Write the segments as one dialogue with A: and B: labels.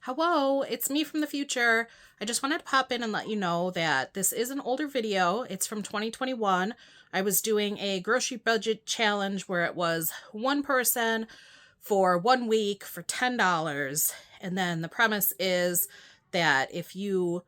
A: Hello, it's me from the future. I just wanted to pop in and let you know that this is an older video. It's from 2021. I was doing a grocery budget challenge where it was one person for 1 week for $10. And then the premise is that if you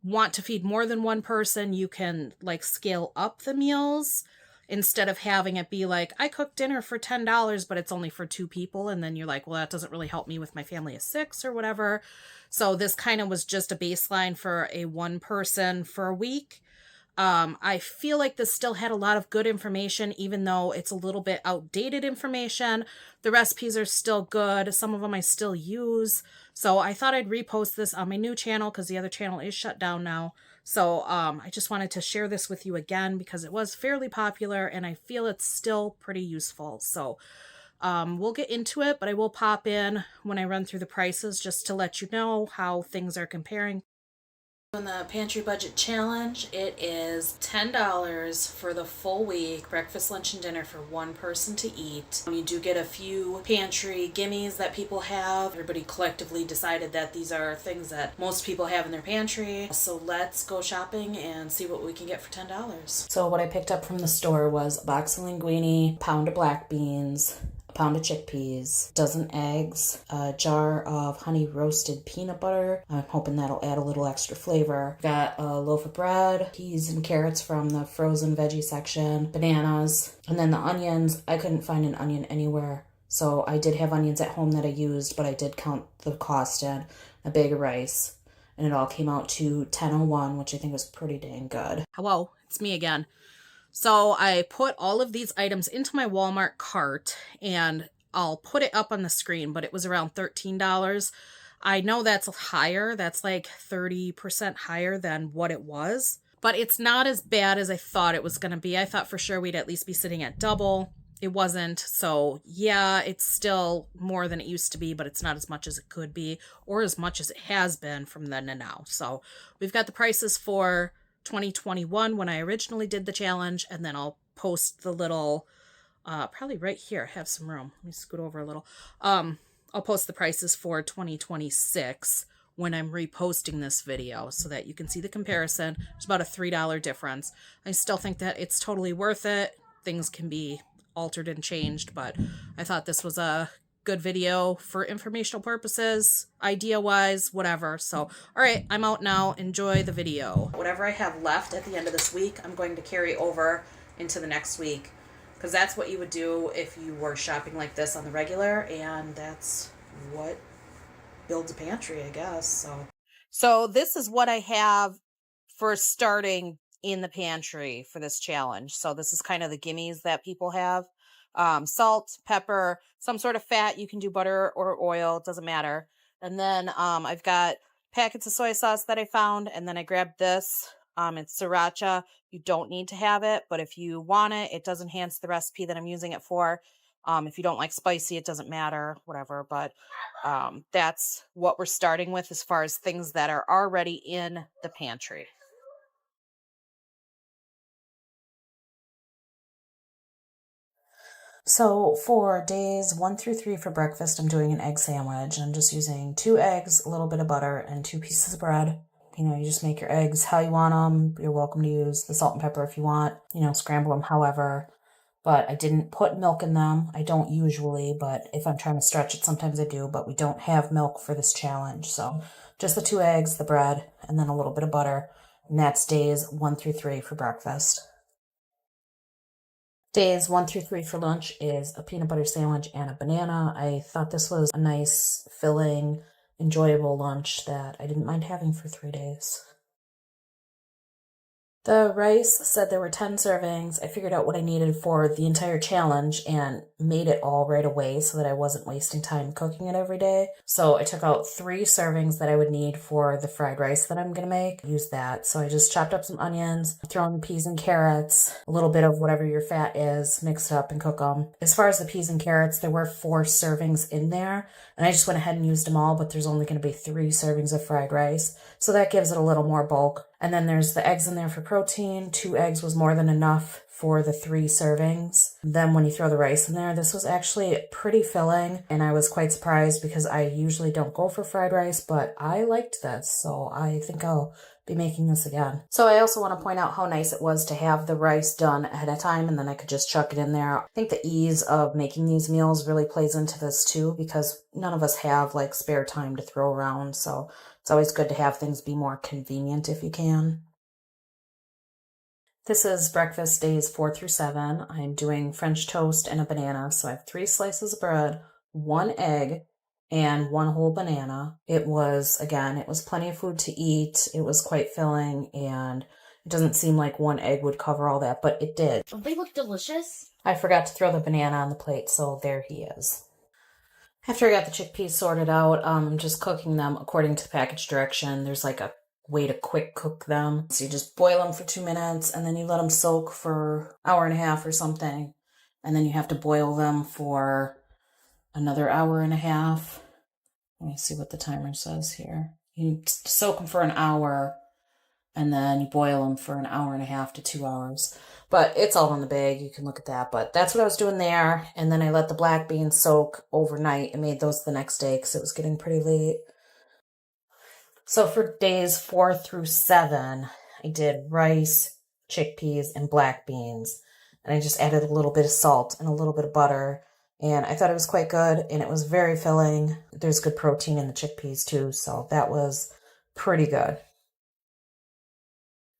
A: want to feed more than one person, you can like scale up the meals instead of having it be like, I cooked dinner for $10, but it's only for 2 people. And then you're like, well, that doesn't really help me with my family of 6 or whatever. So this kind of was just a baseline for a one person for a week. I feel like this still had a lot of good information, even though it's a little bit outdated information. The recipes are still good. Some of them I still use. So I thought I'd repost this on my new channel because the other channel is shut down now. So I just wanted to share this with you again because it was fairly popular and I feel it's still pretty useful. So we'll get into it, but I will pop in when I run through the prices just to let you know how things are comparing. In the pantry budget challenge, it is $10 for the full week, breakfast, lunch, and dinner for one person to eat. You do get a few pantry gimmies that people have. Everybody collectively decided that these are things that most people have in their pantry. So let's go shopping and see what we can get for $10. So what I picked up from the store was a box of linguine, pound of black beans, a pound of chickpeas, dozen eggs, a jar of honey roasted peanut butter. I'm hoping that'll add a little extra flavor. Got a loaf of bread, peas and carrots from the frozen veggie section, bananas, and then the onions. I couldn't find an onion anywhere. So I did have onions at home that I used, but I did count the cost in a bag of rice. And it all came out to $10.01, which I think was pretty dang good. Hello, it's me again. So I put all of these items into my Walmart cart and I'll put it up on the screen, but it was around $13. I know that's higher. That's like 30% higher than what it was, but it's not as bad as I thought it was going to be. I thought for sure we'd at least be sitting at double. It wasn't. So yeah, it's still more than it used to be, but it's not as much as it could be or as much as it has been from then to now. So we've got the prices for 2021 when I originally did the challenge, and then I'll post the little probably right here. I have some room. Let me scoot over a little. I'll post the prices for 2026 when I'm reposting this video so that you can see the comparison. There's about a $3 difference. I still think that it's totally worth it. Things can be altered and changed, but I thought this was a good video for informational purposes, idea wise, whatever. So all right, I'm out now. Enjoy the video. Whatever I have left at the end of this week, I'm going to carry over into the next week because that's what you would do if you were shopping like this on the regular, and that's what builds a pantry, I guess. So this is what I have for starting in the pantry for this challenge. So this is kind of the gimmies that people have. Salt, pepper, some sort of fat. You can do butter or oil, it doesn't matter. And then I've got packets of soy sauce that I found, and then I grabbed this. It's sriracha. You don't need to have it, but if you want it, it does enhance the recipe that I'm using it for. If you don't like spicy, it doesn't matter, whatever. But that's what we're starting with as far as things that are already in the pantry. So for days 1 through 3 for breakfast, I'm doing an egg sandwich. I'm just using 2 eggs, a little bit of butter, and 2 pieces of bread. You know, you just make your eggs how you want them. You're welcome to use the salt and pepper if you want, you know, scramble them however. But I didn't put milk in them. I don't usually, but if I'm trying to stretch it, sometimes I do. But we don't have milk for this challenge. So just the 2 eggs, the bread, and then a little bit of butter. And that's days 1 through 3 for breakfast. Days 1 through 3 for lunch is a peanut butter sandwich and a banana. I thought this was a nice, filling, enjoyable lunch that I didn't mind having for 3 days. The rice said there were 10 servings. I figured out what I needed for the entire challenge and made it all right away so that I wasn't wasting time cooking it every day. So I took out 3 servings that I would need for the fried rice that I'm going to make. Use that. So I just chopped up some onions, throw in the peas and carrots, a little bit of whatever your fat is, mix it up and cook them. As far as the peas and carrots, there were 4 servings in there, and I just went ahead and used them all, but there's only going to be 3 servings of fried rice. So that gives it a little more bulk. And then there's the eggs in there for protein. 2 eggs was more than enough for the 3 servings. Then when you throw the rice in there, this was actually pretty filling, and I was quite surprised because I usually don't go for fried rice, but I liked this, so I think I'll be making this again. So I also want to point out how nice it was to have the rice done ahead of time, and then I could just chuck it in there. I think the ease of making these meals really plays into this too, because none of us have like spare time to throw around, so it's always good to have things be more convenient if you can. This is breakfast days 4 through 7. I'm doing French toast and a banana. So I have 3 slices of bread, 1 egg, and 1 whole banana. It was plenty of food to eat. It was quite filling, and it doesn't seem like 1 egg would cover all that, but it did.
B: Don't they look delicious?
A: I forgot to throw the banana on the plate, so there he is. After I got the chickpeas sorted out, I'm just cooking them according to the package direction. There's like a way to quick cook them. So you just boil them for 2 minutes, and then you let them soak for an hour and a half or something. And then you have to boil them for another hour and a half. Let me see what the timer says here. You soak them for an hour, and then you boil them for an hour and a half to 2 hours. But it's all in the bag. You can look at that. But that's what I was doing there. And then I let the black beans soak overnight and made those the next day because it was getting pretty late. So for days 4 through 7, I did rice, chickpeas, and black beans. And I just added a little bit of salt and a little bit of butter. And I thought it was quite good, and it was very filling. There's good protein in the chickpeas too, so that was pretty good.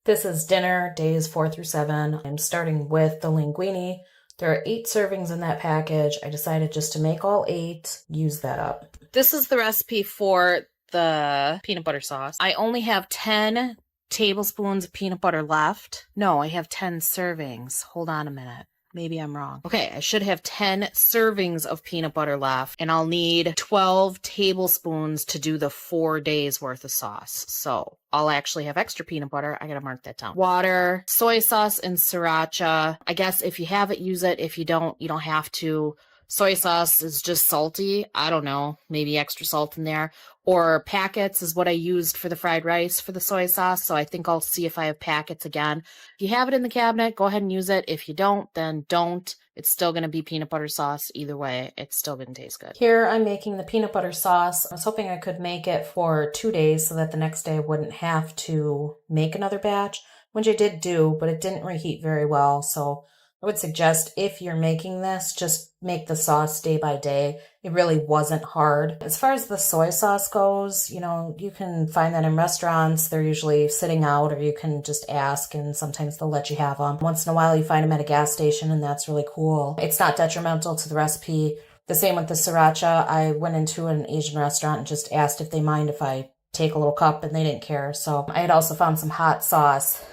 A: This is dinner, days 4 through 7. I'm starting with the linguine. There are 8 servings in that package. I decided just to make all 8, use that up. This is the recipe for the peanut butter sauce. I only have 10 tablespoons of peanut butter left. No, I have 10 servings. Hold on a minute. Maybe I'm wrong. Okay, I should have 10 servings of peanut butter left, and I'll need 12 tablespoons to do the 4 days worth of sauce. So I'll actually have extra peanut butter. I gotta mark that down. Water, soy sauce, and sriracha. I guess if you have it, use it. If you don't, you don't have to. Soy sauce is just salty. I don't know, maybe extra salt in there. Or packets is what I used for the fried rice for the soy sauce. So I think I'll see if I have packets again. If you have it in the cabinet, go ahead and use it. If you don't, then don't. It's still going to be peanut butter sauce. Either way, it's still going to taste good. Here I'm making the peanut butter sauce. I was hoping I could make it for 2 days so that the next day I wouldn't have to make another batch, which I did do, but it didn't reheat very well. So I would suggest if you're making this, just make the sauce day by day. It really wasn't hard. As far as the soy sauce goes, you can find that in restaurants. They're usually sitting out, or you can just ask, and sometimes they'll let you have them. Once in a while, you find them at a gas station, and that's really cool. It's not detrimental to the recipe. The same with the sriracha. I went into an Asian restaurant and just asked if they mind if I take a little cup, and they didn't care. So I had also found some hot sauce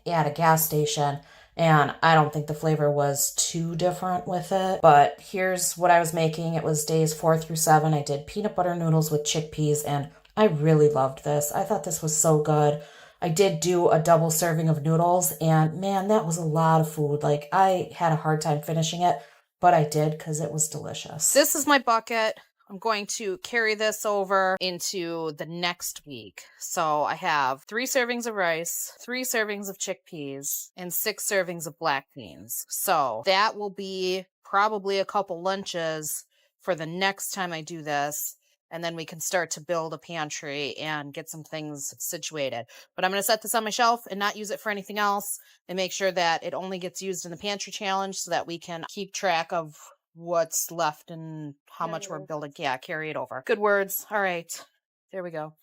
A: at a gas station, and I don't think the flavor was too different with it. But here's what I was making. It was days 4 through 7. I did peanut butter noodles with chickpeas, and I really loved this. I thought this was so good. I did do a double serving of noodles, and man, that was a lot of food. Like, I had a hard time finishing it, but I did because it was delicious. This is my bucket. I'm going to carry this over into the next week. So I have 3 servings of rice, 3 servings of chickpeas, and 6 servings of black beans. So that will be probably a couple lunches for the next time I do this. And then we can start to build a pantry and get some things situated. But I'm going to set this on my shelf and not use it for anything else, and make sure that it only gets used in the pantry challenge so that we can keep track of what's left and how much we're building. Yeah, carry it over. Good words. All right. There we go.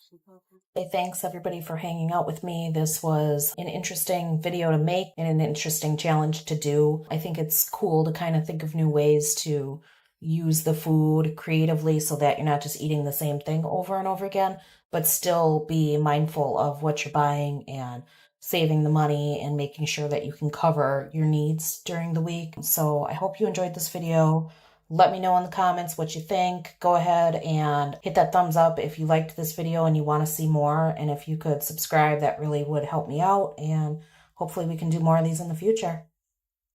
A: Hey, thanks everybody for hanging out with me. This was an interesting video to make and an interesting challenge to do. I think it's cool to kind of think of new ways to use the food creatively so that you're not just eating the same thing over and over again, but still be mindful of what you're buying and saving the money and making sure that you can cover your needs during the week. So I hope you enjoyed this video. Let me know in the comments what you think. Go ahead and hit that thumbs up if you liked this video and you want to see more. And if you could subscribe, that really would help me out. And hopefully we can do more of these in the future.